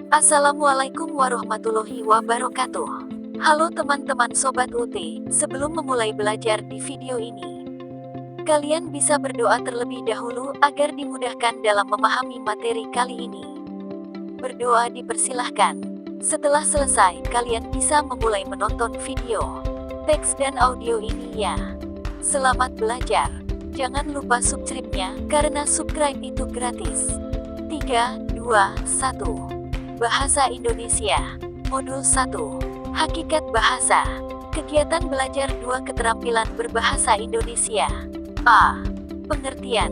Assalamualaikum warahmatullahi wabarakatuh. Halo teman-teman Sobat UT, sebelum memulai belajar di video ini, kalian bisa berdoa terlebih dahulu agar dimudahkan dalam memahami materi kali ini. Berdoa dipersilahkan. Setelah selesai, kalian bisa memulai menonton video, teks dan audio ini ya. Selamat belajar. Jangan lupa subscribe-nya, karena subscribe itu gratis. 3, 2, 1. Bahasa Indonesia. Modul 1. Hakikat bahasa. Kegiatan belajar 2 keterampilan berbahasa Indonesia. A. Pengertian.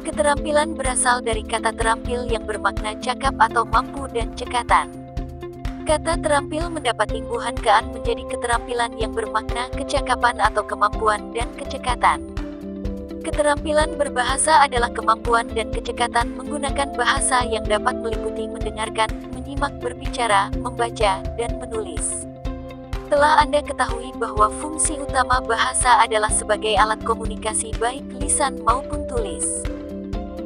Keterampilan berasal dari kata terampil yang bermakna cakap atau mampu dan cekatan. Kata terampil mendapat imbuhan ke-an menjadi keterampilan yang bermakna kecakapan atau kemampuan dan kecekatan. Keterampilan berbahasa adalah kemampuan dan kecekatan menggunakan bahasa yang dapat meliputi mendengarkan, menyimak, berbicara, membaca, dan menulis. Telah Anda ketahui bahwa fungsi utama bahasa adalah sebagai alat komunikasi baik lisan maupun tulis.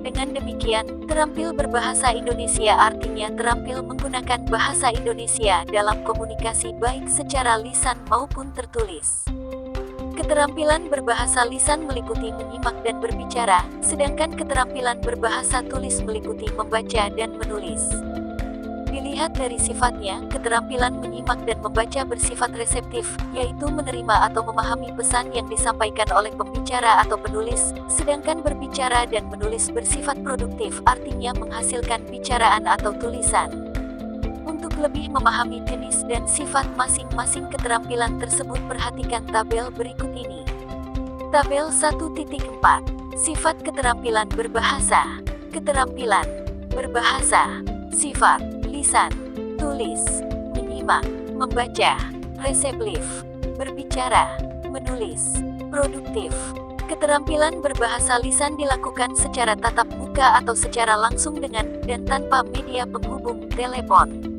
Dengan demikian, terampil berbahasa Indonesia artinya terampil menggunakan bahasa Indonesia dalam komunikasi baik secara lisan maupun tertulis. Keterampilan berbahasa lisan meliputi menyimak dan berbicara, sedangkan keterampilan berbahasa tulis meliputi membaca dan menulis. Dilihat dari sifatnya, keterampilan menyimak dan membaca bersifat reseptif, yaitu menerima atau memahami pesan yang disampaikan oleh pembicara atau penulis, sedangkan berbicara dan menulis bersifat produktif, artinya menghasilkan bicaraan atau tulisan. Untuk lebih memahami jenis dan sifat masing-masing keterampilan tersebut, perhatikan tabel berikut ini. Tabel 1.4. Sifat keterampilan berbahasa. Keterampilan berbahasa. Sifat: lisan, tulis, menyimak, membaca, reseptif, berbicara, menulis, produktif. Keterampilan berbahasa lisan dilakukan secara tatap muka atau secara langsung dengan dan tanpa media penghubung telepon.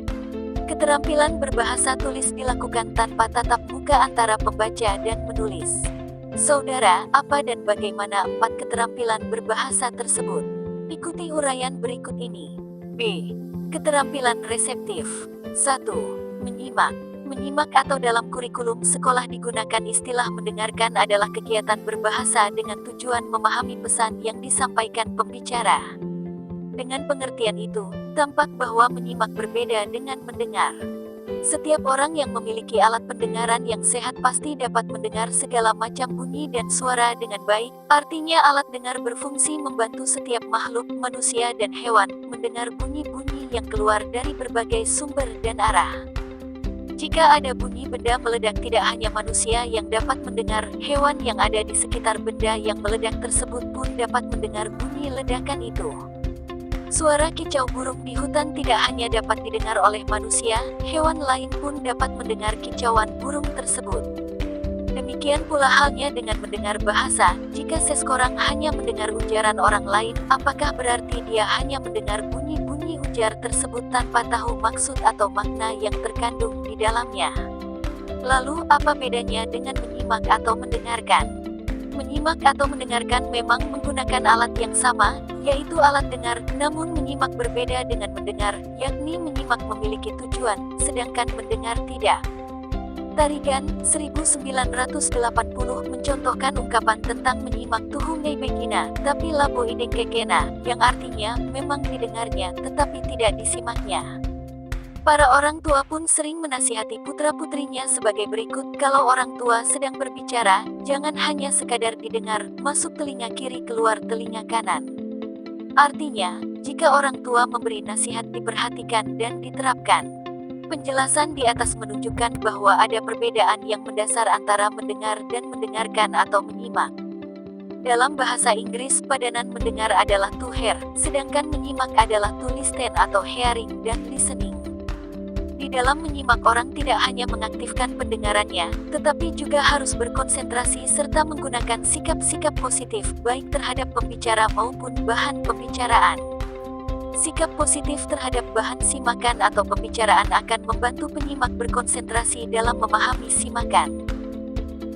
Keterampilan berbahasa tulis dilakukan tanpa tatap muka antara pembaca dan menulis. Saudara, apa dan bagaimana 4 keterampilan berbahasa tersebut? Ikuti uraian berikut ini. B. Keterampilan reseptif. 1. Menyimak. Menyimak atau dalam kurikulum sekolah digunakan istilah mendengarkan adalah kegiatan berbahasa dengan tujuan memahami pesan yang disampaikan pembicara. Dengan pengertian itu, tampak bahwa menyimak berbeda dengan mendengar. Setiap orang yang memiliki alat pendengaran yang sehat pasti dapat mendengar segala macam bunyi dan suara dengan baik, artinya alat dengar berfungsi membantu setiap makhluk, manusia dan hewan, mendengar bunyi-bunyi yang keluar dari berbagai sumber dan arah. Jika ada bunyi benda meledak, tidak hanya manusia yang dapat mendengar, hewan yang ada di sekitar benda yang meledak tersebut pun dapat mendengar bunyi ledakan itu. Suara kicau burung di hutan tidak hanya dapat didengar oleh manusia, hewan lain pun dapat mendengar kicauan burung tersebut. Demikian pula halnya dengan mendengar bahasa, jika seseorang hanya mendengar ujaran orang lain, apakah berarti dia hanya mendengar bunyi-bunyi ujar tersebut tanpa tahu maksud atau makna yang terkandung di dalamnya? Lalu, apa bedanya dengan menyimak atau mendengarkan? Menyimak atau mendengarkan memang menggunakan alat yang sama, yaitu alat dengar, namun menyimak berbeda dengan mendengar, yakni menyimak memiliki tujuan, sedangkan mendengar tidak. Tarigan, 1980 mencontohkan ungkapan tentang menyimak tuhung begina, tapi labo ideng kekena, yang artinya, memang didengarnya, tetapi tidak disimaknya. Para orang tua pun sering menasihati putra-putrinya sebagai berikut, kalau orang tua sedang berbicara, jangan hanya sekadar didengar, masuk telinga kiri keluar telinga kanan. Artinya, jika orang tua memberi nasihat diperhatikan dan diterapkan. Penjelasan di atas menunjukkan bahwa ada perbedaan yang mendasar antara mendengar dan mendengarkan atau menyimak. Dalam bahasa Inggris, padanan mendengar adalah to hear, sedangkan menyimak adalah to listen atau hearing dan listening. Di dalam menyimak, orang tidak hanya mengaktifkan pendengarannya, tetapi juga harus berkonsentrasi serta menggunakan sikap-sikap positif, baik terhadap pembicara maupun bahan pembicaraan. Sikap positif terhadap bahan simakan atau pembicaraan akan membantu penyimak berkonsentrasi dalam memahami simakan.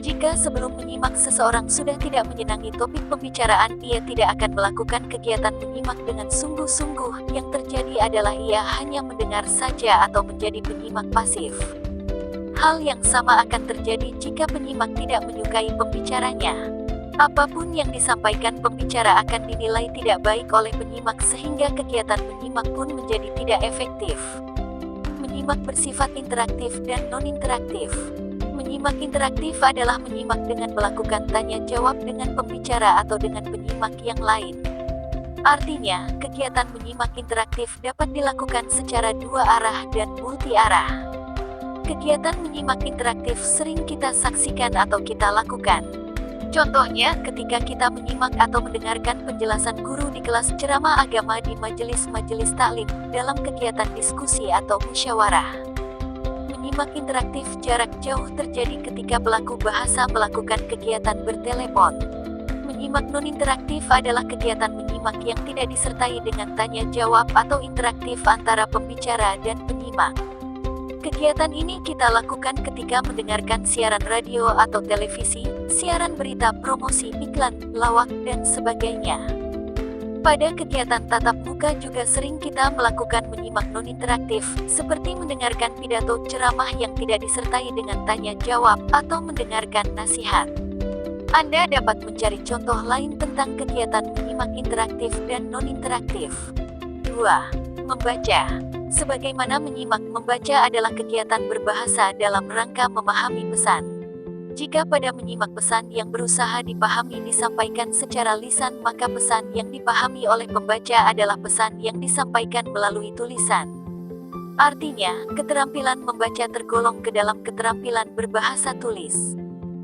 Jika sebelum menyimak seseorang sudah tidak menyenangi topik pembicaraan, ia tidak akan melakukan kegiatan menyimak dengan sungguh-sungguh. Yang terjadi adalah ia hanya mendengar saja atau menjadi penyimak pasif. Hal yang sama akan terjadi jika penyimak tidak menyukai pembicaranya. Apapun yang disampaikan pembicara akan dinilai tidak baik oleh penyimak sehingga kegiatan menyimak pun menjadi tidak efektif. Menyimak bersifat interaktif dan non-interaktif. Menyimak interaktif adalah menyimak dengan melakukan tanya jawab dengan pembicara atau dengan penyimak yang lain. Artinya, kegiatan menyimak interaktif dapat dilakukan secara dua arah dan multi arah. Kegiatan menyimak interaktif sering kita saksikan atau kita lakukan. Contohnya, ketika kita menyimak atau mendengarkan penjelasan guru di kelas ceramah agama di majelis-majelis taklim, dalam kegiatan diskusi atau musyawarah. Menyimak interaktif jarak jauh terjadi ketika pelaku bahasa melakukan kegiatan bertelepon. Menyimak non-interaktif adalah kegiatan menyimak yang tidak disertai dengan tanya jawab atau interaktif antara pembicara dan penyimak. Kegiatan ini kita lakukan ketika mendengarkan siaran radio atau televisi, siaran berita, promosi, iklan, lawak, dan sebagainya. Pada kegiatan tatap muka juga sering kita melakukan menyimak non-interaktif, seperti mendengarkan pidato ceramah yang tidak disertai dengan tanya jawab atau mendengarkan nasihat. Anda dapat mencari contoh lain tentang kegiatan menyimak interaktif dan non-interaktif. 2. Membaca. Sebagaimana menyimak, membaca adalah kegiatan berbahasa dalam rangka memahami pesan. Jika pada menyimak pesan yang berusaha dipahami disampaikan secara lisan, maka pesan yang dipahami oleh pembaca adalah pesan yang disampaikan melalui tulisan. Artinya, keterampilan membaca tergolong ke dalam keterampilan berbahasa tulis.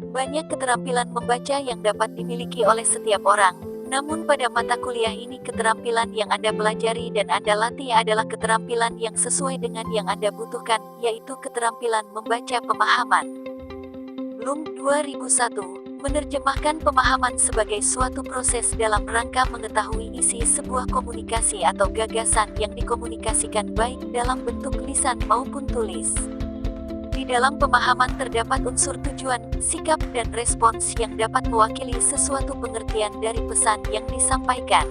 Banyak keterampilan membaca yang dapat dimiliki oleh setiap orang, namun pada mata kuliah ini keterampilan yang Anda pelajari dan Anda latih adalah keterampilan yang sesuai dengan yang Anda butuhkan, yaitu keterampilan membaca pemahaman. Bloom 2001, menerjemahkan pemahaman sebagai suatu proses dalam rangka mengetahui isi sebuah komunikasi atau gagasan yang dikomunikasikan baik dalam bentuk lisan maupun tulis. Di dalam pemahaman terdapat unsur tujuan, sikap, dan respons yang dapat mewakili sesuatu pengertian dari pesan yang disampaikan.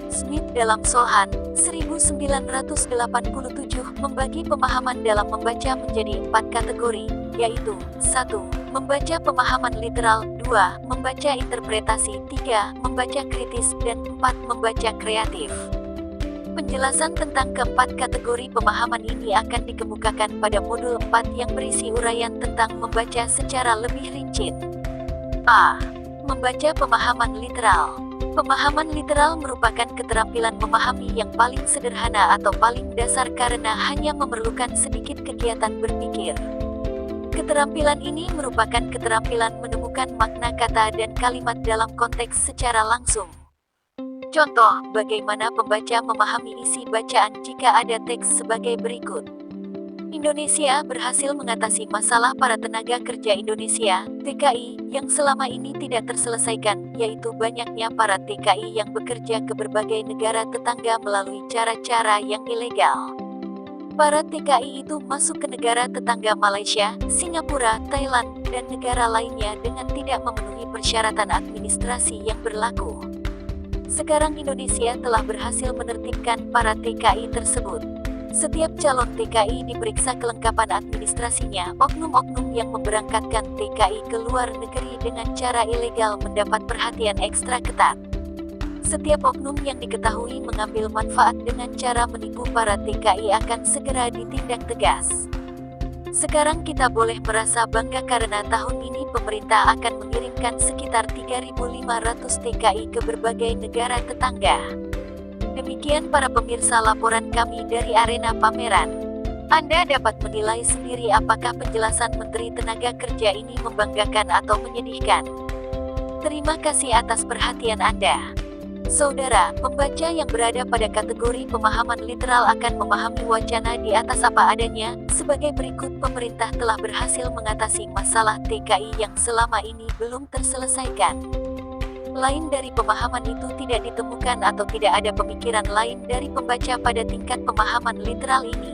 Smith dalam Solhan, 1987, membagi pemahaman dalam membaca menjadi 4 kategori, yaitu 1. Membaca pemahaman literal, 2. Membaca interpretasi, 3. Membaca kritis, dan 4. Membaca kreatif. Penjelasan tentang keempat kategori pemahaman ini akan dikemukakan pada modul 4 yang berisi uraian tentang membaca secara lebih rinci. A. Membaca pemahaman literal. Pemahaman literal merupakan keterampilan memahami yang paling sederhana atau paling dasar karena hanya memerlukan sedikit kegiatan berpikir. Keterampilan ini merupakan keterampilan menemukan makna kata dan kalimat dalam konteks secara langsung. Contoh, bagaimana pembaca memahami isi bacaan jika ada teks sebagai berikut. Indonesia berhasil mengatasi masalah para tenaga kerja Indonesia, TKI, yang selama ini tidak terselesaikan, yaitu banyaknya para TKI yang bekerja ke berbagai negara tetangga melalui cara-cara yang ilegal. Para TKI itu masuk ke negara tetangga Malaysia, Singapura, Thailand, dan negara lainnya dengan tidak memenuhi persyaratan administrasi yang berlaku. Sekarang Indonesia telah berhasil menertibkan para TKI tersebut. Setiap calon TKI diperiksa kelengkapan administrasinya. Oknum-oknum yang memberangkatkan TKI ke luar negeri dengan cara ilegal mendapat perhatian ekstra ketat. Setiap oknum yang diketahui mengambil manfaat dengan cara menipu para TKI akan segera ditindak tegas. Sekarang kita boleh merasa bangga karena tahun ini pemerintah akan mengirimkan sekitar 3.500 TKI ke berbagai negara tetangga. Demikian para pemirsa laporan kami dari arena pameran. Anda dapat menilai sendiri apakah penjelasan Menteri Tenaga Kerja ini membanggakan atau menyedihkan. Terima kasih atas perhatian Anda. Saudara, pembaca yang berada pada kategori pemahaman literal akan memahami wacana di atas apa adanya. Sebagai berikut, pemerintah telah berhasil mengatasi masalah TKI yang selama ini belum terselesaikan. Lain dari pemahaman itu tidak ditemukan atau tidak ada pemikiran lain dari pembaca pada tingkat pemahaman literal ini.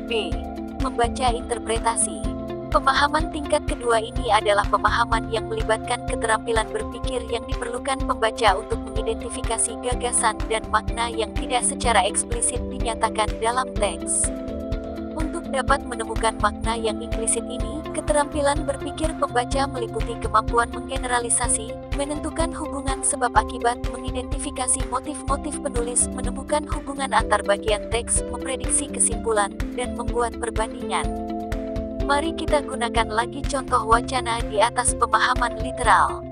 B. Membaca interpretasi. Pemahaman tingkat kedua ini adalah pemahaman yang melibatkan keterampilan berpikir yang diperlukan pembaca untuk mengidentifikasi gagasan dan makna yang tidak secara eksplisit dinyatakan dalam teks. Untuk dapat menemukan makna yang implisit ini, keterampilan berpikir pembaca meliputi kemampuan menggeneralisasi, menentukan hubungan sebab akibat, mengidentifikasi motif-motif penulis, menemukan hubungan antar bagian teks, memprediksi kesimpulan, dan membuat perbandingan. Mari kita gunakan lagi contoh wacana di atas pemahaman literal.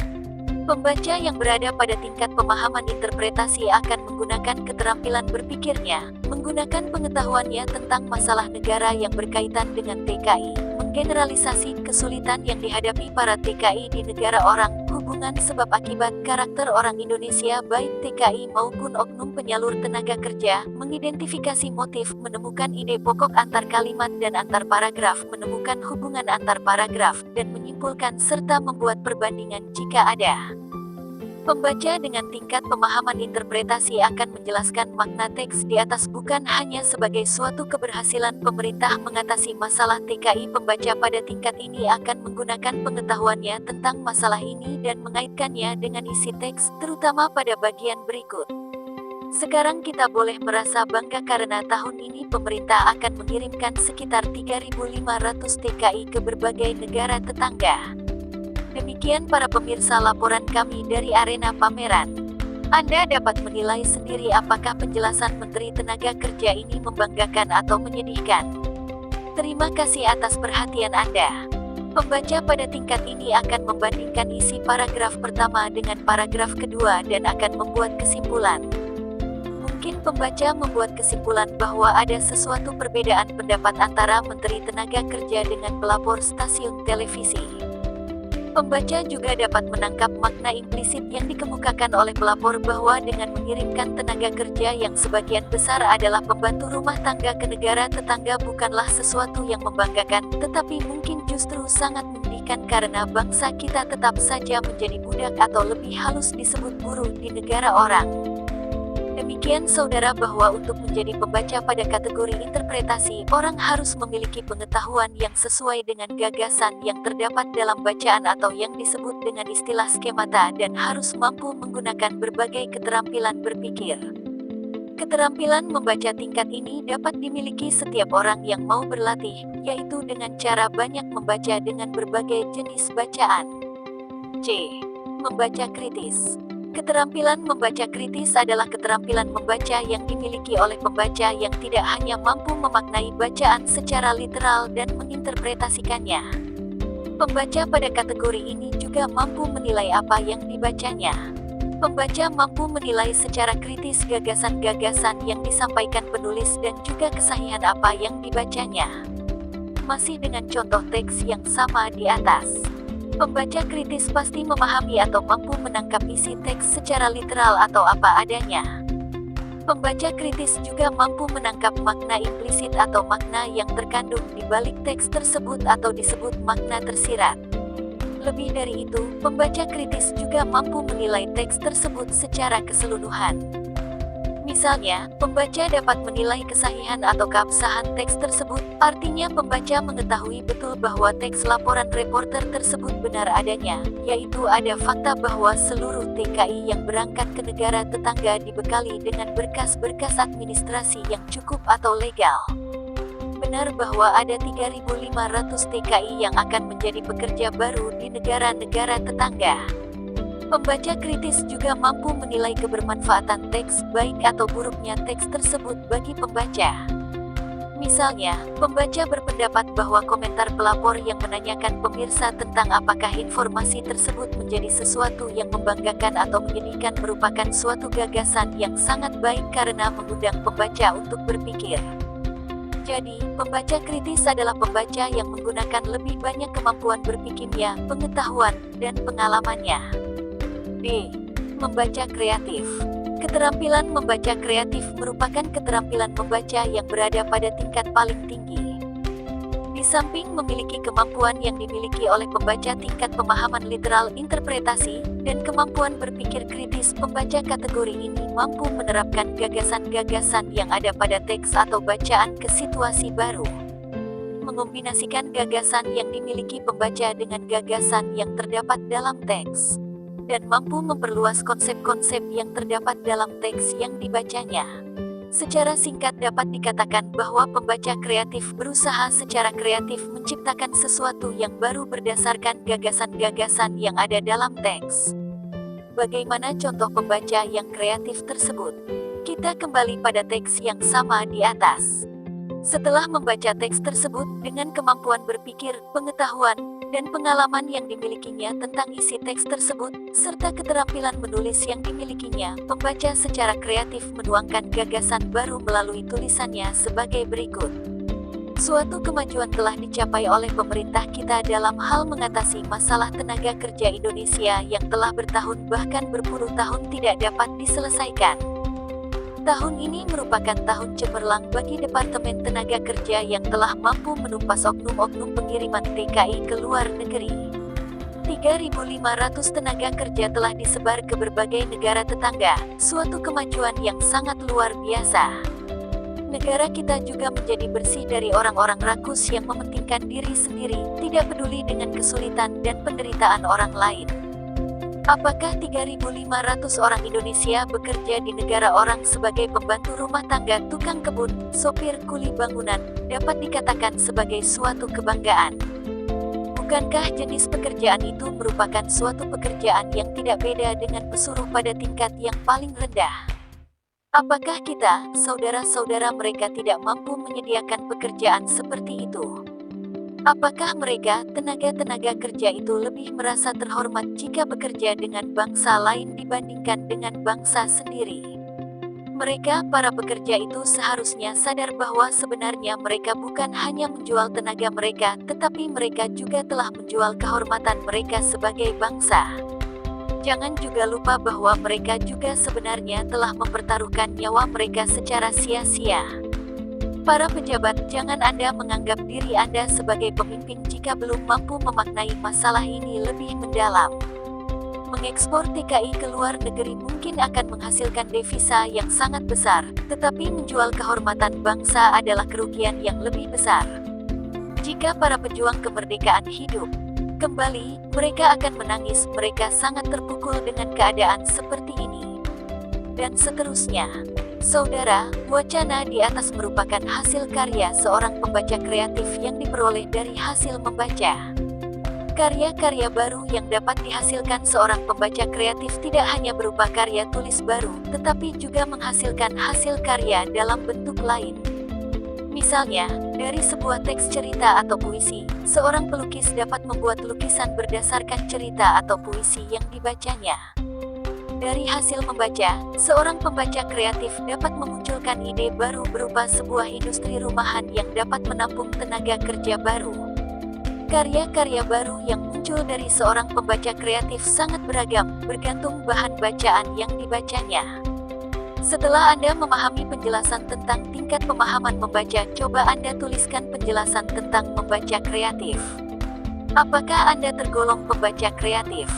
Pembaca yang berada pada tingkat pemahaman interpretasi akan menggunakan keterampilan berpikirnya, menggunakan pengetahuannya tentang masalah negara yang berkaitan dengan TKI, menggeneralisasi kesulitan yang dihadapi para TKI di negara orang, hubungan sebab akibat karakter orang Indonesia baik TKI maupun oknum penyalur tenaga kerja, mengidentifikasi motif, menemukan ide pokok antar kalimat dan antar paragraf, menemukan hubungan antar paragraf, dan menyimpulkan serta membuat perbandingan jika ada. Pembaca dengan tingkat pemahaman interpretasi akan menjelaskan makna teks di atas bukan hanya sebagai suatu keberhasilan pemerintah mengatasi masalah TKI. Pembaca pada tingkat ini akan menggunakan pengetahuannya tentang masalah ini dan mengaitkannya dengan isi teks, terutama pada bagian berikut. Sekarang kita boleh merasa bangga karena tahun ini pemerintah akan mengirimkan sekitar 3.500 TKI ke berbagai negara tetangga. Demikian para pemirsa laporan kami dari arena pameran. Anda dapat menilai sendiri apakah penjelasan Menteri Tenaga Kerja ini membanggakan atau menyedihkan. Terima kasih atas perhatian Anda. Pembaca pada tingkat ini akan membandingkan isi paragraf pertama dengan paragraf kedua dan akan membuat kesimpulan. Mungkin pembaca membuat kesimpulan bahwa ada sesuatu perbedaan pendapat antara Menteri Tenaga Kerja dengan pelapor stasiun televisi. Pembaca juga dapat menangkap makna implisit yang dikemukakan oleh pelapor bahwa dengan mengirimkan tenaga kerja yang sebagian besar adalah pembantu rumah tangga ke negara tetangga bukanlah sesuatu yang membanggakan, tetapi mungkin justru sangat menyedihkan karena bangsa kita tetap saja menjadi budak atau lebih halus disebut buruh di negara orang. Demikian saudara bahwa untuk menjadi pembaca pada kategori interpretasi, orang harus memiliki pengetahuan yang sesuai dengan gagasan yang terdapat dalam bacaan atau yang disebut dengan istilah skemata dan harus mampu menggunakan berbagai keterampilan berpikir. Keterampilan membaca tingkat ini dapat dimiliki setiap orang yang mau berlatih, yaitu dengan cara banyak membaca dengan berbagai jenis bacaan. C. Membaca kritis. Keterampilan membaca kritis adalah keterampilan membaca yang dimiliki oleh pembaca yang tidak hanya mampu memaknai bacaan secara literal dan menginterpretasikannya. Pembaca pada kategori ini juga mampu menilai apa yang dibacanya. Pembaca mampu menilai secara kritis gagasan-gagasan yang disampaikan penulis dan juga kesahihan apa yang dibacanya. Masih dengan contoh teks yang sama di atas. Pembaca kritis pasti memahami atau mampu menangkap isi teks secara literal atau apa adanya. Pembaca kritis juga mampu menangkap makna implisit atau makna yang terkandung di balik teks tersebut atau disebut makna tersirat. Lebih dari itu, pembaca kritis juga mampu menilai teks tersebut secara keseluruhan. Misalnya, pembaca dapat menilai kesahihan atau keabsahan teks tersebut, artinya pembaca mengetahui betul bahwa teks laporan reporter tersebut benar adanya, yaitu ada fakta bahwa seluruh TKI yang berangkat ke negara tetangga dibekali dengan berkas-berkas administrasi yang cukup atau legal. Benar bahwa ada 3.500 TKI yang akan menjadi pekerja baru di negara-negara tetangga. Pembaca kritis juga mampu menilai kebermanfaatan teks, baik atau buruknya teks tersebut bagi pembaca. Misalnya, pembaca berpendapat bahwa komentar pelapor yang menanyakan pemirsa tentang apakah informasi tersebut menjadi sesuatu yang membanggakan atau menyedihkan merupakan suatu gagasan yang sangat baik karena mengundang pembaca untuk berpikir. Jadi, pembaca kritis adalah pembaca yang menggunakan lebih banyak kemampuan berpikirnya, pengetahuan, dan pengalamannya. D. Membaca kreatif. Keterampilan membaca kreatif merupakan keterampilan membaca yang berada pada tingkat paling tinggi. Di samping memiliki kemampuan yang dimiliki oleh pembaca tingkat pemahaman literal interpretasi, dan kemampuan berpikir kritis, pembaca kategori ini mampu menerapkan gagasan-gagasan yang ada pada teks atau bacaan ke situasi baru. mengombinasikan gagasan yang dimiliki pembaca dengan gagasan yang terdapat dalam teks, dan mampu memperluas konsep-konsep yang terdapat dalam teks yang dibacanya. Secara singkat dapat dikatakan bahwa pembaca kreatif berusaha secara kreatif menciptakan sesuatu yang baru berdasarkan gagasan-gagasan yang ada dalam teks. Bagaimana contoh pembaca yang kreatif tersebut? Kita kembali pada teks yang sama di atas. Setelah membaca teks tersebut dengan kemampuan berpikir, pengetahuan, dan pengalaman yang dimilikinya tentang isi teks tersebut, serta keterampilan menulis yang dimilikinya, pembaca secara kreatif menuangkan gagasan baru melalui tulisannya sebagai berikut. Suatu kemajuan telah dicapai oleh pemerintah kita dalam hal mengatasi masalah tenaga kerja Indonesia yang telah bertahun bahkan berpuluh tahun tidak dapat diselesaikan. Tahun ini merupakan tahun cemerlang bagi Departemen Tenaga Kerja yang telah mampu menumpas oknum-oknum pengiriman TKI ke luar negeri. 3.500 tenaga kerja telah disebar ke berbagai negara tetangga, suatu kemajuan yang sangat luar biasa. Negara kita juga menjadi bersih dari orang-orang rakus yang mementingkan diri sendiri, tidak peduli dengan kesulitan dan penderitaan orang lain. Apakah 3.500 orang Indonesia bekerja di negara orang sebagai pembantu rumah tangga, tukang kebun, sopir kuli bangunan, dapat dikatakan sebagai suatu kebanggaan? Bukankah jenis pekerjaan itu merupakan suatu pekerjaan yang tidak beda dengan pesuruh pada tingkat yang paling rendah? Apakah kita, saudara-saudara mereka tidak mampu menyediakan pekerjaan seperti itu? Apakah mereka, tenaga-tenaga kerja itu lebih merasa terhormat jika bekerja dengan bangsa lain dibandingkan dengan bangsa sendiri? Mereka, para pekerja itu seharusnya sadar bahwa sebenarnya mereka bukan hanya menjual tenaga mereka, tetapi mereka juga telah menjual kehormatan mereka sebagai bangsa. Jangan juga lupa bahwa mereka juga sebenarnya telah mempertaruhkan nyawa mereka secara sia-sia. Para pejabat, jangan Anda menganggap diri Anda sebagai pemimpin jika belum mampu memaknai masalah ini lebih mendalam. Mengekspor TKI ke luar negeri mungkin akan menghasilkan devisa yang sangat besar, tetapi menjual kehormatan bangsa adalah kerugian yang lebih besar. Jika para pejuang kemerdekaan hidup kembali, mereka akan menangis, mereka sangat terpukul dengan keadaan seperti ini. Dan seterusnya. Saudara, wacana di atas merupakan hasil karya seorang pembaca kreatif yang diperoleh dari hasil membaca. Karya-karya baru yang dapat dihasilkan seorang pembaca kreatif tidak hanya berupa karya tulis baru, tetapi juga menghasilkan hasil karya dalam bentuk lain. Misalnya, dari sebuah teks cerita atau puisi, seorang pelukis dapat membuat lukisan berdasarkan cerita atau puisi yang dibacanya. Dari hasil membaca, seorang pembaca kreatif dapat memunculkan ide baru berupa sebuah industri rumahan yang dapat menampung tenaga kerja baru. Karya-karya baru yang muncul dari seorang pembaca kreatif sangat beragam, bergantung bahan bacaan yang dibacanya. Setelah Anda memahami penjelasan tentang tingkat pemahaman membaca, coba Anda tuliskan penjelasan tentang membaca kreatif. Apakah Anda tergolong pembaca kreatif?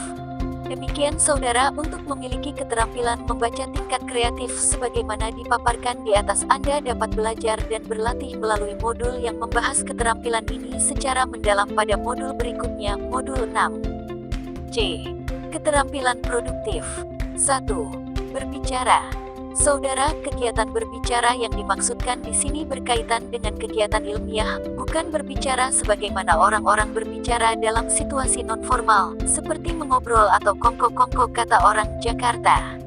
Demikian saudara, untuk memiliki keterampilan membaca tingkat kreatif sebagaimana dipaparkan di atas, Anda dapat belajar dan berlatih melalui modul yang membahas keterampilan ini secara mendalam pada modul berikutnya, modul 6. C. Keterampilan produktif. 1. Berbicara. Saudara, kegiatan berbicara yang dimaksudkan di sini berkaitan dengan kegiatan ilmiah, bukan berbicara sebagaimana orang-orang berbicara dalam situasi non-formal, seperti mengobrol atau kongko-kongko kata orang Jakarta.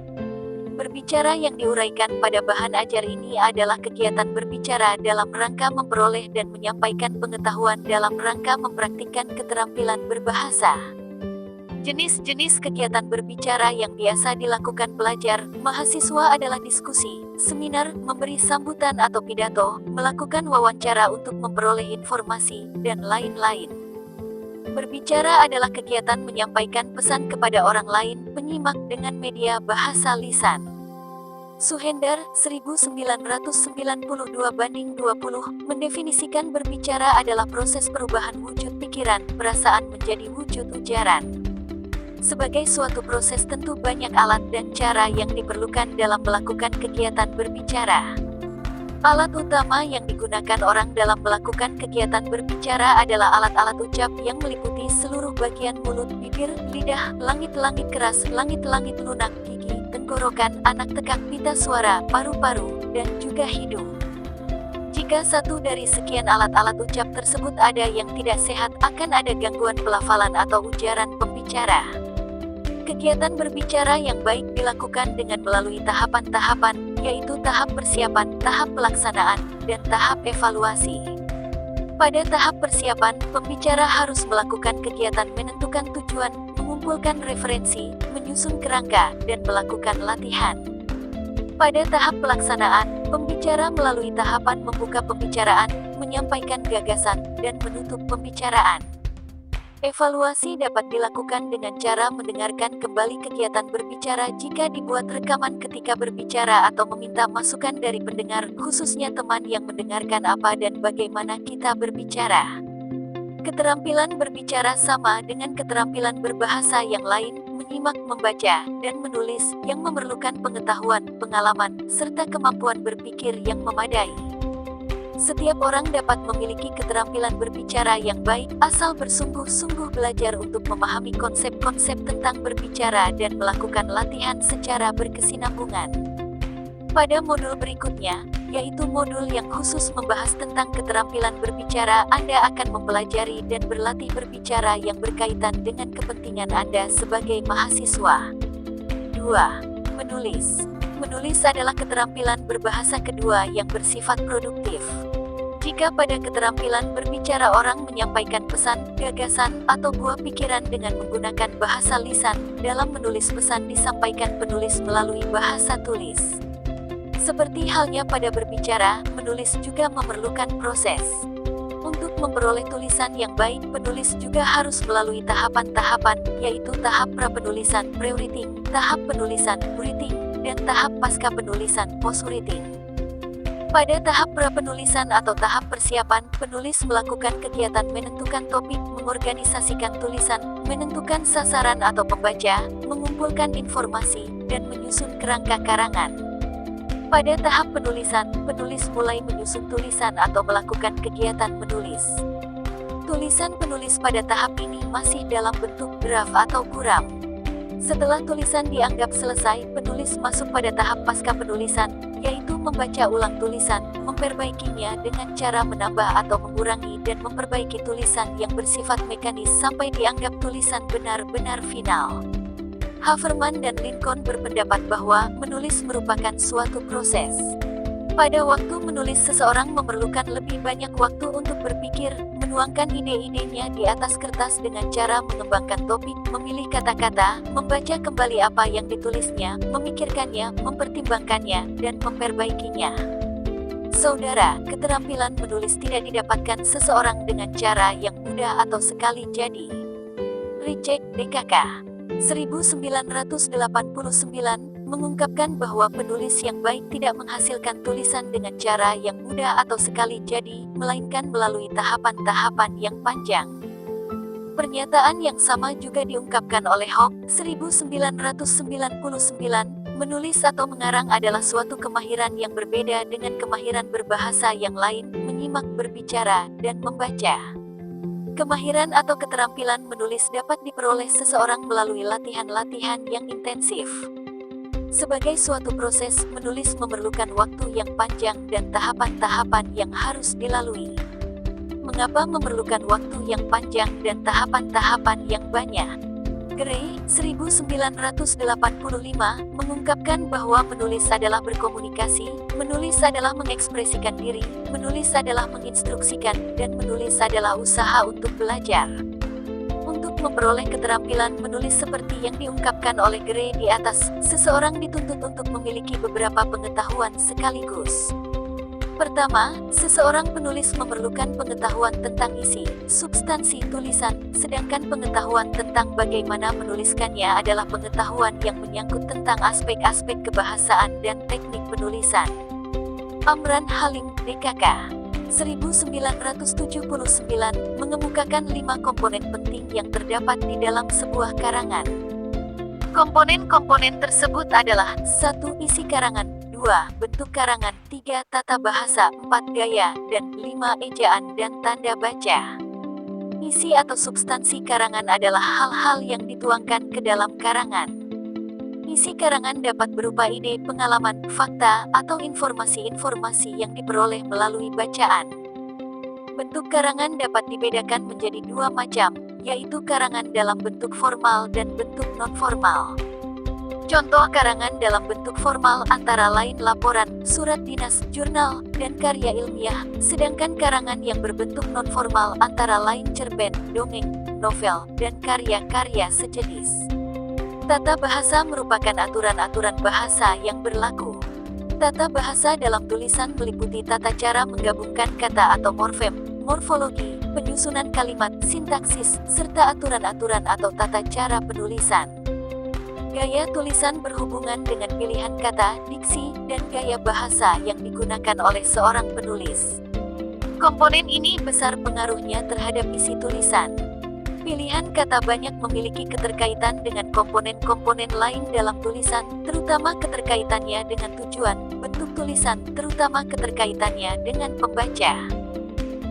Berbicara yang diuraikan pada bahan ajar ini adalah kegiatan berbicara dalam rangka memperoleh dan menyampaikan pengetahuan dalam rangka mempraktikkan keterampilan berbahasa. Jenis-jenis kegiatan berbicara yang biasa dilakukan pelajar, mahasiswa adalah diskusi, seminar, memberi sambutan atau pidato, melakukan wawancara untuk memperoleh informasi, dan lain-lain. Berbicara adalah kegiatan menyampaikan pesan kepada orang lain, penyimak dengan media bahasa lisan. Suhendar, 1992-20, mendefinisikan berbicara adalah proses perubahan wujud pikiran, perasaan menjadi wujud ujaran. Sebagai suatu proses tentu banyak alat dan cara yang diperlukan dalam melakukan kegiatan berbicara. Alat utama yang digunakan orang dalam melakukan kegiatan berbicara adalah alat-alat ucap yang meliputi seluruh bagian mulut, bibir, lidah, langit-langit keras, langit-langit lunak, gigi, tenggorokan, anak tekak, pita suara, paru-paru, dan juga hidung. Jika satu dari sekian alat-alat ucap tersebut ada yang tidak sehat, akan ada gangguan pelafalan atau ujaran pembicara. Kegiatan berbicara yang baik dilakukan dengan melalui tahapan-tahapan, yaitu tahap persiapan, tahap pelaksanaan, dan tahap evaluasi. Pada tahap persiapan, pembicara harus melakukan kegiatan menentukan tujuan, mengumpulkan referensi, menyusun kerangka, dan melakukan latihan. Pada tahap pelaksanaan, pembicara melalui tahapan membuka pembicaraan, menyampaikan gagasan, dan menutup pembicaraan. Evaluasi dapat dilakukan dengan cara mendengarkan kembali kegiatan berbicara jika dibuat rekaman ketika berbicara atau meminta masukan dari pendengar, khususnya teman yang mendengarkan apa dan bagaimana kita berbicara. Keterampilan berbicara sama dengan keterampilan berbahasa yang lain, menyimak, membaca, dan menulis, yang memerlukan pengetahuan, pengalaman, serta kemampuan berpikir yang memadai. Setiap orang dapat memiliki keterampilan berbicara yang baik, asal bersungguh-sungguh belajar untuk memahami konsep-konsep tentang berbicara dan melakukan latihan secara berkesinambungan. Pada modul berikutnya, yaitu modul yang khusus membahas tentang keterampilan berbicara, Anda akan mempelajari dan berlatih berbicara yang berkaitan dengan kepentingan Anda sebagai mahasiswa. 2. Menulis. Menulis adalah keterampilan berbahasa kedua yang bersifat produktif. Jika pada keterampilan berbicara orang menyampaikan pesan, gagasan, atau buah pikiran dengan menggunakan bahasa lisan, dalam menulis pesan disampaikan penulis melalui bahasa tulis. Seperti halnya pada berbicara, menulis juga memerlukan proses. Untuk memperoleh tulisan yang baik, penulis juga harus melalui tahapan-tahapan, yaitu tahap pra-penulisan, pre-writing, tahap penulisan, writing, dan tahap pasca penulisan, post-writing. Pada tahap pra-penulisan atau tahap persiapan, penulis melakukan kegiatan menentukan topik, mengorganisasikan tulisan, menentukan sasaran atau pembaca, mengumpulkan informasi, dan menyusun kerangka karangan. Pada tahap penulisan, penulis mulai menyusun tulisan atau melakukan kegiatan menulis. Tulisan penulis pada tahap ini masih dalam bentuk draft atau buram. Setelah tulisan dianggap selesai, penulis masuk pada tahap pasca penulisan, yaitu membaca ulang tulisan, memperbaikinya dengan cara menambah atau mengurangi dan memperbaiki tulisan yang bersifat mekanis sampai dianggap tulisan benar-benar final. Haverman dan Lincoln berpendapat bahwa menulis merupakan suatu proses. Pada waktu menulis, seseorang memerlukan lebih banyak waktu untuk berpikir, menuangkan ide-idenya di atas kertas dengan cara mengembangkan topik, memilih kata-kata, membaca kembali apa yang ditulisnya, memikirkannya, mempertimbangkannya, dan memperbaikinya. Saudara, keterampilan menulis tidak didapatkan seseorang dengan cara yang mudah atau sekali jadi. Richard DKK 1989 mengungkapkan bahwa penulis yang baik tidak menghasilkan tulisan dengan cara yang mudah atau sekali jadi, melainkan melalui tahapan-tahapan yang panjang. Pernyataan yang sama juga diungkapkan oleh Hawke 1999, menulis atau mengarang adalah suatu kemahiran yang berbeda dengan kemahiran berbahasa yang lain, menyimak, berbicara, dan membaca. Kemahiran atau keterampilan menulis dapat diperoleh seseorang melalui latihan-latihan yang intensif. Sebagai suatu proses, menulis memerlukan waktu yang panjang dan tahapan-tahapan yang harus dilalui. Mengapa memerlukan waktu yang panjang dan tahapan-tahapan yang banyak? Gray, 1985, mengungkapkan bahwa menulis adalah berkomunikasi, menulis adalah mengekspresikan diri, menulis adalah menginstruksikan, dan menulis adalah usaha untuk belajar. Untuk memperoleh keterampilan menulis seperti yang diungkapkan oleh Gray di atas, seseorang dituntut untuk memiliki beberapa pengetahuan sekaligus. Pertama, seseorang penulis memerlukan pengetahuan tentang isi, substansi tulisan, sedangkan pengetahuan tentang bagaimana menuliskannya adalah pengetahuan yang menyangkut tentang aspek-aspek kebahasaan dan teknik penulisan. Amran Halim, DKK 1979, mengemukakan 5 komponen penting yang terdapat di dalam sebuah karangan. Komponen-komponen tersebut adalah 1. Isi karangan, 2. 2. Bentuk karangan. 3. Tata bahasa. 4. Gaya. Dan 5. Ejaan dan tanda baca. Isi atau substansi karangan adalah hal-hal yang dituangkan ke dalam karangan. Isi karangan dapat berupa ide, pengalaman, fakta, atau informasi-informasi yang diperoleh melalui bacaan. Bentuk karangan dapat dibedakan menjadi dua macam, yaitu karangan dalam bentuk formal dan bentuk non-formal. Contoh karangan dalam bentuk formal antara lain laporan, surat dinas, jurnal, dan karya ilmiah, sedangkan karangan yang berbentuk non-formal antara lain cerpen, dongeng, novel, dan karya-karya sejenis. Tata bahasa merupakan aturan-aturan bahasa yang berlaku. Tata bahasa dalam tulisan meliputi tata cara menggabungkan kata atau morfem, morfologi, penyusunan kalimat, sintaksis, serta aturan-aturan atau tata cara penulisan. Gaya tulisan berhubungan dengan pilihan kata, diksi, dan gaya bahasa yang digunakan oleh seorang penulis. Komponen ini besar pengaruhnya terhadap isi tulisan. Pilihan kata banyak memiliki keterkaitan dengan komponen-komponen lain dalam tulisan, terutama keterkaitannya dengan tujuan, bentuk tulisan, terutama keterkaitannya dengan pembaca.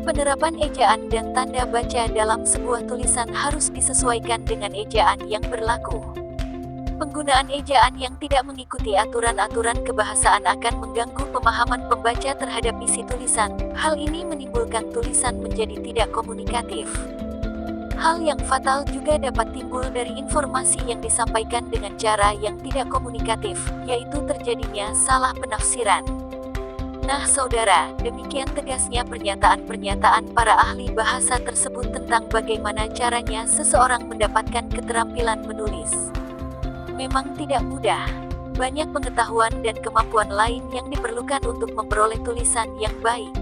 Penerapan ejaan dan tanda baca dalam sebuah tulisan harus disesuaikan dengan ejaan yang berlaku. Penggunaan ejaan yang tidak mengikuti aturan-aturan kebahasaan akan mengganggu pemahaman pembaca terhadap isi tulisan. Hal ini menimbulkan tulisan menjadi tidak komunikatif. Hal yang fatal juga dapat timbul dari informasi yang disampaikan dengan cara yang tidak komunikatif, yaitu terjadinya salah penafsiran. Nah saudara, demikian tegasnya pernyataan-pernyataan para ahli bahasa tersebut tentang bagaimana caranya seseorang mendapatkan keterampilan menulis. Memang tidak mudah. Banyak pengetahuan dan kemampuan lain yang diperlukan untuk memperoleh tulisan yang baik.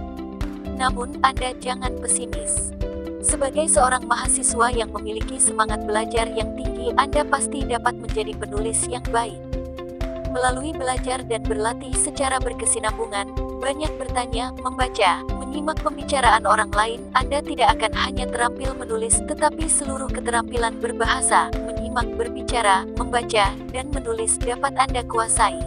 Namun, Anda jangan pesimis. Sebagai seorang mahasiswa yang memiliki semangat belajar yang tinggi, Anda pasti dapat menjadi penulis yang baik. Melalui belajar dan berlatih secara berkesinambungan, banyak bertanya, membaca, menyimak pembicaraan orang lain, Anda tidak akan hanya terampil menulis tetapi seluruh keterampilan berbahasa, menyimak, berbicara, membaca, dan menulis dapat Anda kuasai.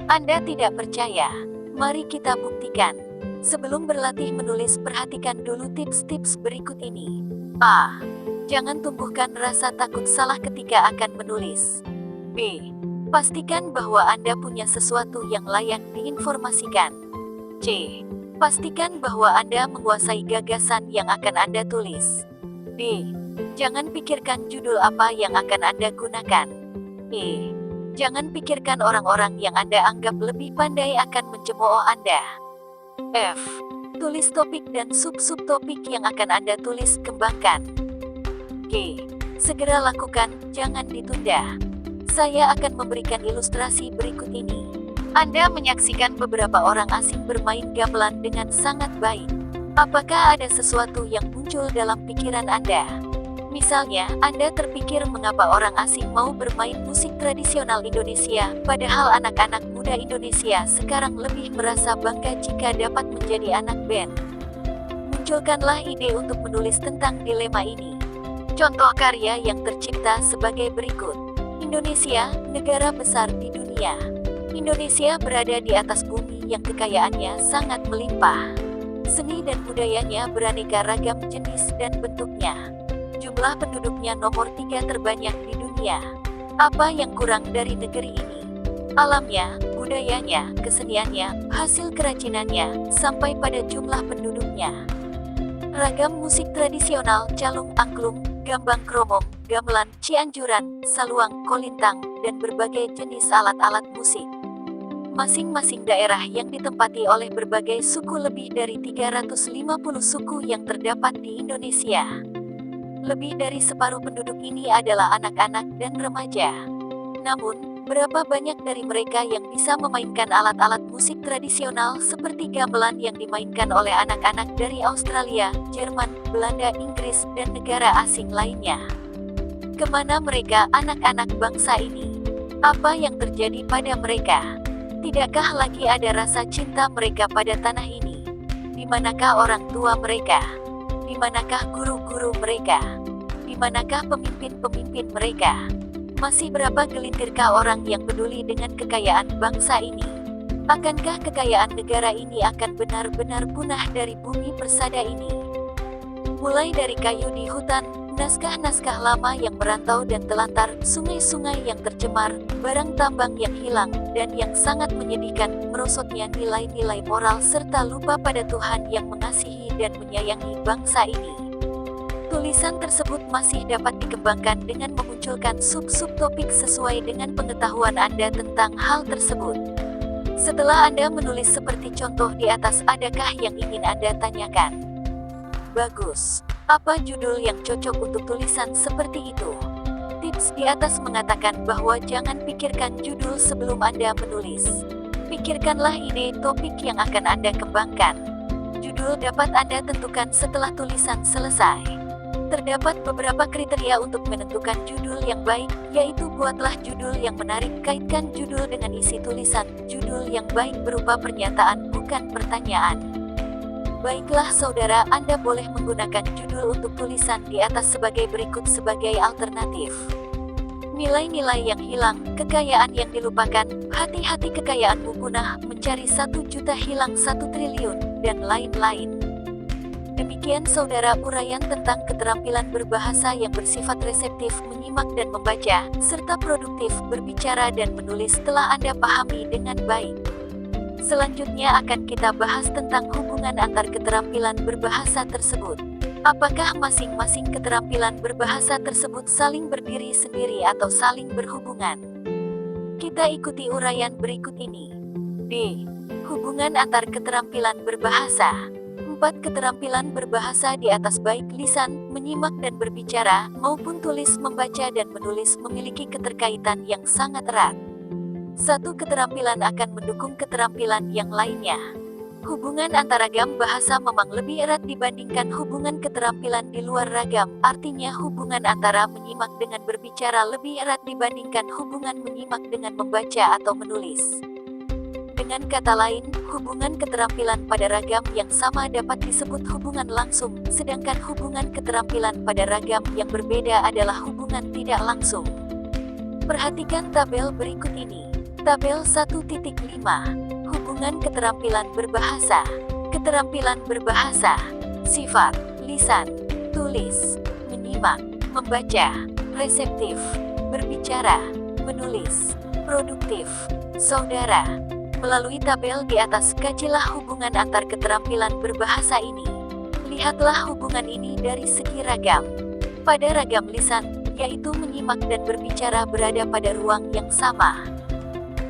Anda tidak percaya? Mari kita buktikan. Sebelum berlatih menulis, perhatikan dulu tips-tips berikut ini. A. Jangan tumbuhkan rasa takut salah ketika akan menulis. B. Pastikan bahwa Anda punya sesuatu yang layak diinformasikan. C. Pastikan bahwa Anda menguasai gagasan yang akan Anda tulis. D. Jangan pikirkan judul apa yang akan Anda gunakan. E. Jangan pikirkan orang-orang yang Anda anggap lebih pandai akan mencemooh Anda. F. Tulis topik dan sub-subtopik yang akan Anda tulis, kembangkan. G. Segera lakukan, jangan ditunda. Saya akan memberikan ilustrasi berikut ini. Anda menyaksikan beberapa orang asing bermain gamelan dengan sangat baik. Apakah ada sesuatu yang muncul dalam pikiran Anda? Misalnya, Anda terpikir mengapa orang asing mau bermain musik tradisional Indonesia, padahal anak-anak muda Indonesia sekarang lebih merasa bangga jika dapat menjadi anak band. Munculkanlah ide untuk menulis tentang dilema ini. Contoh karya yang tercipta sebagai berikut. Indonesia, negara besar di dunia. Indonesia berada di atas bumi yang kekayaannya sangat melimpah. Seni dan budayanya beraneka ragam jenis dan bentuknya. Jumlah penduduknya nomor 3 terbanyak di dunia. Apa yang kurang dari negeri ini? Alamnya, budayanya, keseniannya, hasil keracinannya, sampai pada jumlah penduduknya. Ragam musik tradisional, calung, angklung, gambang kromong, gamelan, cianjuran, saluang, kolintang, dan berbagai jenis alat-alat musik. Masing-masing daerah yang ditempati oleh berbagai suku, lebih dari 350 suku yang terdapat di Indonesia. Lebih dari separuh penduduk ini adalah anak-anak dan remaja. Namun, berapa banyak dari mereka yang bisa memainkan alat-alat musik tradisional seperti gamelan yang dimainkan oleh anak-anak dari Australia, Jerman, Belanda, Inggris, dan negara asing lainnya? Kemana mereka, anak-anak bangsa ini? Apa yang terjadi pada mereka? Tidakkah lagi ada rasa cinta mereka pada tanah ini? Di manakah orang tua mereka? Di manakah guru-guru mereka? Di manakah pemimpin-pemimpin mereka? Masih berapa gelintirkah orang yang peduli dengan kekayaan bangsa ini? Akankah kekayaan negara ini akan benar-benar punah dari bumi persada ini? Mulai dari kayu di hutan, naskah-naskah lama yang merantau dan telantar, sungai-sungai yang tercemar, barang tambang yang hilang, dan yang sangat menyedihkan, merosotnya nilai-nilai moral serta lupa pada Tuhan yang mengasihi dan menyayangi bangsa ini. Tulisan tersebut masih dapat dikembangkan dengan memunculkan sub-sub topik sesuai dengan pengetahuan Anda tentang hal tersebut. Setelah Anda menulis seperti contoh di atas, adakah yang ingin Anda tanyakan? Bagus. Apa judul yang cocok untuk tulisan seperti itu? Tips di atas mengatakan bahwa jangan pikirkan judul sebelum Anda menulis. Pikirkanlah ide topik yang akan Anda kembangkan. Judul dapat Anda tentukan setelah tulisan selesai. Terdapat beberapa kriteria untuk menentukan judul yang baik, yaitu buatlah judul yang menarik, kaitkan judul dengan isi tulisan. Judul yang baik berupa pernyataan, bukan pertanyaan. Baiklah saudara, Anda boleh menggunakan judul untuk tulisan di atas sebagai berikut sebagai alternatif. Nilai-nilai yang hilang, kekayaan yang dilupakan, hati-hati kekayaanmu punah, mencari 1 juta hilang 1 triliun, dan lain-lain. Demikian saudara uraian tentang keterampilan berbahasa yang bersifat reseptif, menyimak dan membaca, serta produktif, berbicara dan menulis telah Anda pahami dengan baik. Selanjutnya akan kita bahas tentang hubungan antar keterampilan berbahasa tersebut. Apakah masing-masing keterampilan berbahasa tersebut saling berdiri sendiri atau saling berhubungan? Kita ikuti uraian berikut ini. D. Hubungan antar keterampilan berbahasa. 4 keterampilan berbahasa di atas baik lisan, menyimak dan berbicara, maupun tulis, membaca dan menulis memiliki keterkaitan yang sangat erat. Satu keterampilan akan mendukung keterampilan yang lainnya. Hubungan antara ragam bahasa memang lebih erat dibandingkan hubungan keterampilan di luar ragam, artinya hubungan antara menyimak dengan berbicara lebih erat dibandingkan hubungan menyimak dengan membaca atau menulis. Dengan kata lain, hubungan keterampilan pada ragam yang sama dapat disebut hubungan langsung, sedangkan hubungan keterampilan pada ragam yang berbeda adalah hubungan tidak langsung. Perhatikan tabel berikut ini. Tabel 1.5. Hubungan keterampilan berbahasa. Keterampilan berbahasa. Sifat, lisan, tulis, menyimak, membaca, reseptif, berbicara, menulis, produktif. Saudara, melalui tabel di atas, kajilah hubungan antar keterampilan berbahasa ini. Lihatlah hubungan ini dari segi ragam. Pada ragam lisan, yaitu menyimak dan berbicara berada pada ruang yang sama.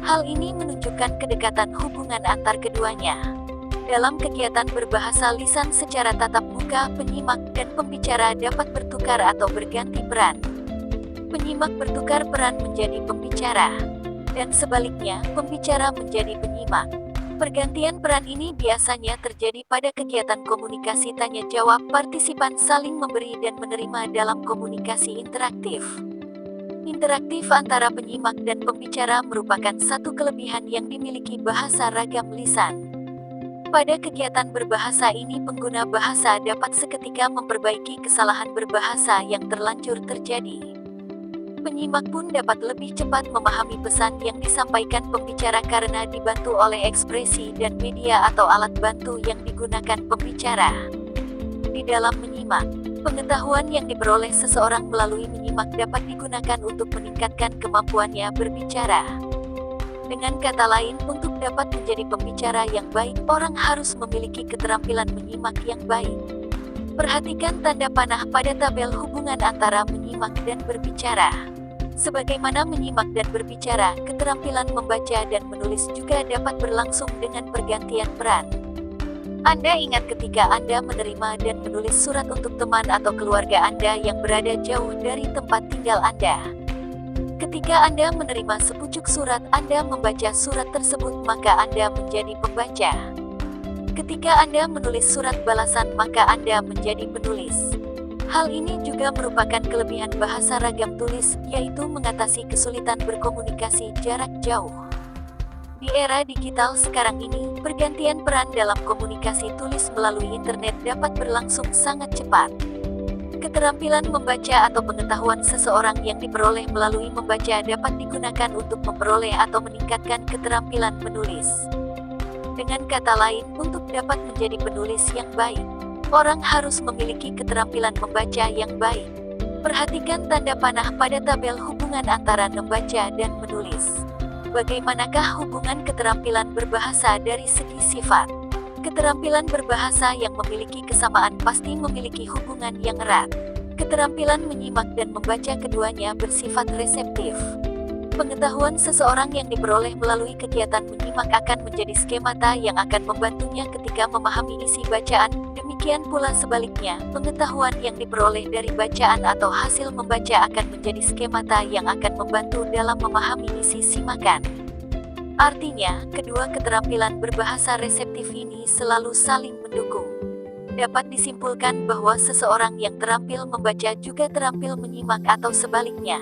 Hal ini menunjukkan kedekatan hubungan antar keduanya. Dalam kegiatan berbahasa lisan secara tatap muka, penyimak dan pembicara dapat bertukar atau berganti peran. Penyimak bertukar peran menjadi pembicara, dan sebaliknya, pembicara menjadi penyimak. Pergantian peran ini biasanya terjadi pada kegiatan komunikasi tanya-jawab, partisipan saling memberi dan menerima dalam komunikasi interaktif. Interaktif antara penyimak dan pembicara merupakan satu kelebihan yang dimiliki bahasa ragam lisan. Pada kegiatan berbahasa ini, pengguna bahasa dapat seketika memperbaiki kesalahan berbahasa yang terlanjur terjadi. Penyimak pun dapat lebih cepat memahami pesan yang disampaikan pembicara karena dibantu oleh ekspresi dan media atau alat bantu yang digunakan pembicara. Di dalam menyimak, pengetahuan yang diperoleh seseorang melalui menyimak dapat digunakan untuk meningkatkan kemampuannya berbicara. Dengan kata lain, untuk dapat menjadi pembicara yang baik, orang harus memiliki keterampilan menyimak yang baik. Perhatikan tanda panah pada tabel hubungan antara menyimak dan berbicara. Sebagaimana menyimak dan berbicara, keterampilan membaca dan menulis juga dapat berlangsung dengan pergantian peran. Anda ingat ketika Anda menerima dan menulis surat untuk teman atau keluarga Anda yang berada jauh dari tempat tinggal Anda. Ketika Anda menerima sepucuk surat, Anda membaca surat tersebut, maka Anda menjadi pembaca. Ketika Anda menulis surat balasan, maka Anda menjadi penulis. Hal ini juga merupakan kelebihan bahasa ragam tulis, yaitu mengatasi kesulitan berkomunikasi jarak jauh. Di era digital sekarang ini, pergantian peran dalam komunikasi tulis melalui internet dapat berlangsung sangat cepat. Keterampilan membaca atau pengetahuan seseorang yang diperoleh melalui membaca dapat digunakan untuk memperoleh atau meningkatkan keterampilan menulis. Dengan kata lain, untuk dapat menjadi penulis yang baik, orang harus memiliki keterampilan membaca yang baik. Perhatikan tanda panah pada tabel hubungan antara membaca dan menulis. Bagaimanakah hubungan keterampilan berbahasa dari segi sifat? Keterampilan berbahasa yang memiliki kesamaan pasti memiliki hubungan yang erat. Keterampilan menyimak dan membaca keduanya bersifat reseptif. Pengetahuan seseorang yang diperoleh melalui kegiatan menyimak akan menjadi skemata yang akan membantunya ketika memahami isi bacaan. Demikian pula sebaliknya, pengetahuan yang diperoleh dari bacaan atau hasil membaca akan menjadi skemata yang akan membantu dalam memahami isi simakan. Artinya, kedua keterampilan berbahasa reseptif ini selalu saling mendukung. Dapat disimpulkan bahwa seseorang yang terampil membaca juga terampil menyimak atau sebaliknya.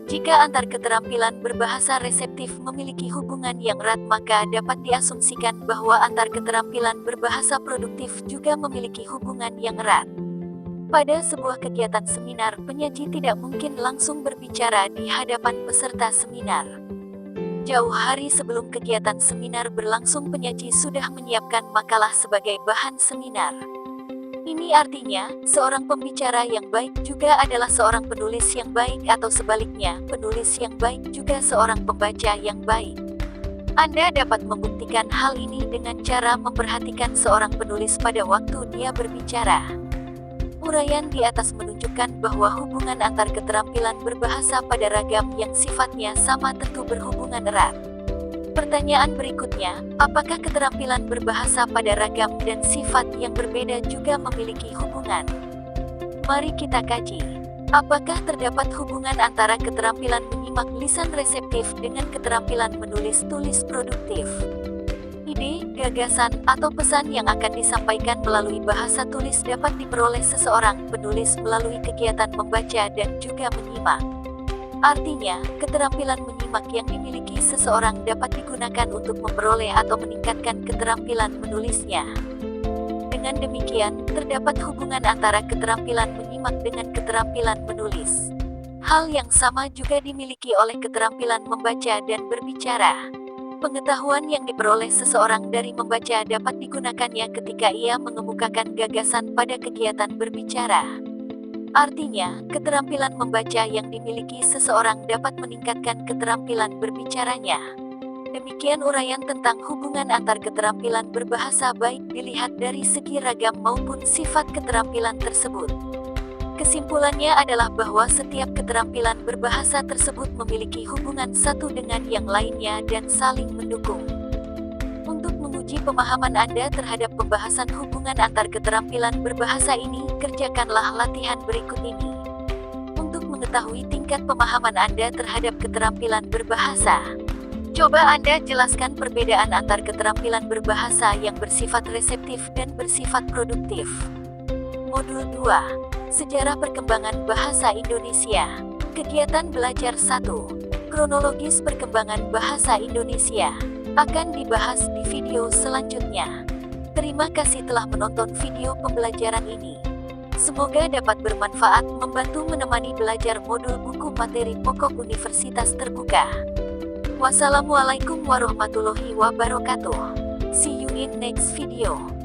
Jika antar keterampilan berbahasa reseptif memiliki hubungan yang erat, maka dapat diasumsikan bahwa antar keterampilan berbahasa produktif juga memiliki hubungan yang erat. Pada sebuah kegiatan seminar, penyaji tidak mungkin langsung berbicara di hadapan peserta seminar. Jauh hari sebelum kegiatan seminar berlangsung, penyaji sudah menyiapkan makalah sebagai bahan seminar. Ini artinya, seorang pembicara yang baik juga adalah seorang penulis yang baik, atau sebaliknya, penulis yang baik juga seorang pembaca yang baik. Anda dapat membuktikan hal ini dengan cara memperhatikan seorang penulis pada waktu dia berbicara. Uraian di atas menunjukkan bahwa hubungan antar keterampilan berbahasa pada ragam yang sifatnya sama tentu berhubungan erat. Pertanyaan berikutnya, apakah keterampilan berbahasa pada ragam dan sifat yang berbeda juga memiliki hubungan? Mari kita kaji. Apakah terdapat hubungan antara keterampilan menyimak lisan reseptif dengan keterampilan menulis tulis produktif? Ide, gagasan, atau pesan yang akan disampaikan melalui bahasa tulis dapat diperoleh seseorang penulis melalui kegiatan membaca dan juga menyimak. Artinya, keterampilan menyimak yang dimiliki seseorang dapat digunakan untuk memperoleh atau meningkatkan keterampilan menulisnya. Dengan demikian, terdapat hubungan antara keterampilan menyimak dengan keterampilan menulis. Hal yang sama juga dimiliki oleh keterampilan membaca dan berbicara. Pengetahuan yang diperoleh seseorang dari membaca dapat digunakannya ketika ia mengemukakan gagasan pada kegiatan berbicara. Artinya, keterampilan membaca yang dimiliki seseorang dapat meningkatkan keterampilan berbicaranya. Demikian uraian tentang hubungan antar keterampilan berbahasa baik dilihat dari segi ragam maupun sifat keterampilan tersebut. Kesimpulannya adalah bahwa setiap keterampilan berbahasa tersebut memiliki hubungan satu dengan yang lainnya dan saling mendukung. Untuk menguji pemahaman Anda terhadap pembahasan hubungan antar keterampilan berbahasa ini, kerjakanlah latihan berikut ini. Untuk mengetahui tingkat pemahaman Anda terhadap keterampilan berbahasa, coba Anda jelaskan perbedaan antar keterampilan berbahasa yang bersifat reseptif dan bersifat produktif. Modul 2. Sejarah Perkembangan Bahasa Indonesia. Kegiatan belajar 1. Kronologis perkembangan bahasa Indonesia akan dibahas di video selanjutnya. Terima kasih telah menonton video pembelajaran ini. Semoga dapat bermanfaat membantu menemani belajar modul buku materi pokok Universitas Terbuka. Wassalamualaikum warahmatullahi wabarakatuh. See you in next video.